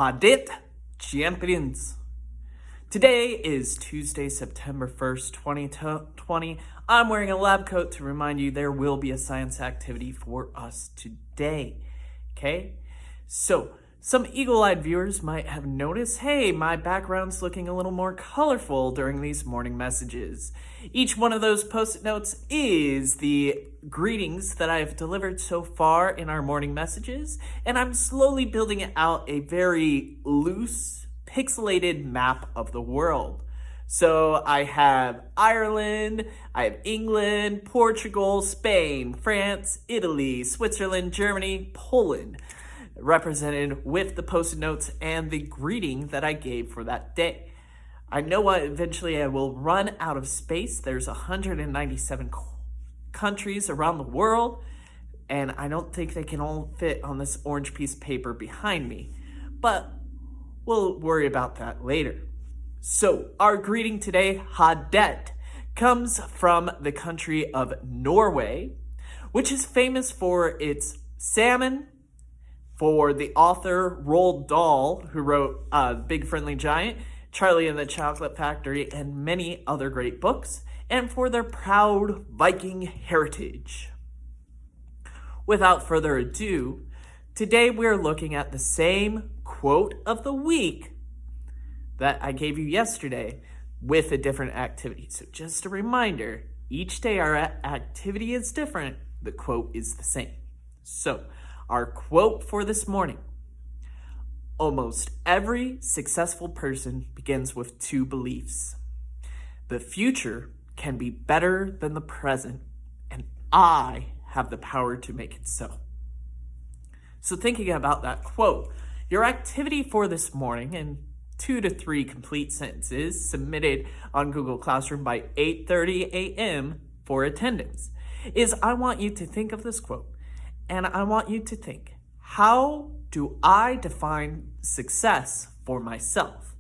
Hadith Champions. Today is Tuesday, September 1st, 2020. I'm wearing a lab coat to remind you there will be a science activity for us today. Okay? So, some eagle-eyed viewers might have noticed, hey, my background's looking a little more colorful during these morning messages. Each one of those post-it notes is the greetings that I have delivered so far in our morning messages, and I'm slowly building out a very loose, pixelated map of the world. So I have Ireland, I have England, Portugal, Spain, France, Italy, Switzerland, Germany, Poland, represented with the post-it notes and the greeting that I gave for that day. I know eventually I will run out of space. There's 197 countries around the world, and I don't think they can all fit on this orange piece of paper behind me, but we'll worry about that later. So our greeting today, Hadet, comes from the country of Norway, which is famous for its salmon, for the author Roald Dahl, who wrote Big Friendly Giant, Charlie and the Chocolate Factory, and many other great books, and for their proud Viking heritage. Without further ado, today we're looking at the same quote of the week that I gave you yesterday with a different activity. So just a reminder, each day our activity is different, the quote is the same. So, our quote for this morning: almost every successful person begins with two beliefs. The future can be better than the present, and I have the power to make it so. So thinking about that quote, your activity for this morning, in 2 to 3 complete sentences submitted on Google Classroom by 8:30 a.m. for attendance, is I want you to think of this quote. And I want you to think, how do I define success for myself?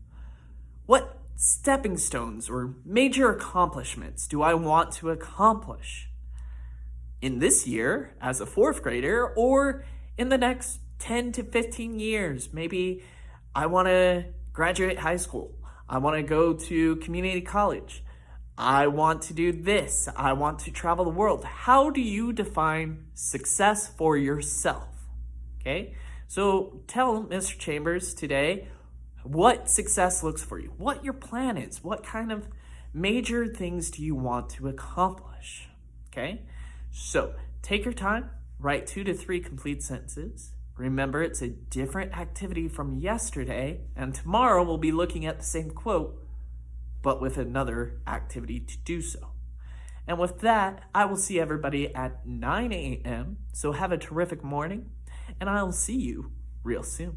What stepping stones or major accomplishments do I want to accomplish in this year as a 4th grader, or in the next 10 to 15 years? Maybe I want to graduate high school. I want to go to community college. I want to do this. I want to travel the world. How do you define success for yourself? Okay, so tell Mr. Chambers today what success looks for you, what your plan is, what kind of major things do you want to accomplish? Okay, so take your time, write 2 to 3 complete sentences. Remember, it's a different activity from yesterday, and tomorrow we'll be looking at the same quote, but with another activity to do so. And with that, I will see everybody at 9 a.m. So have a terrific morning, and I'll see you real soon.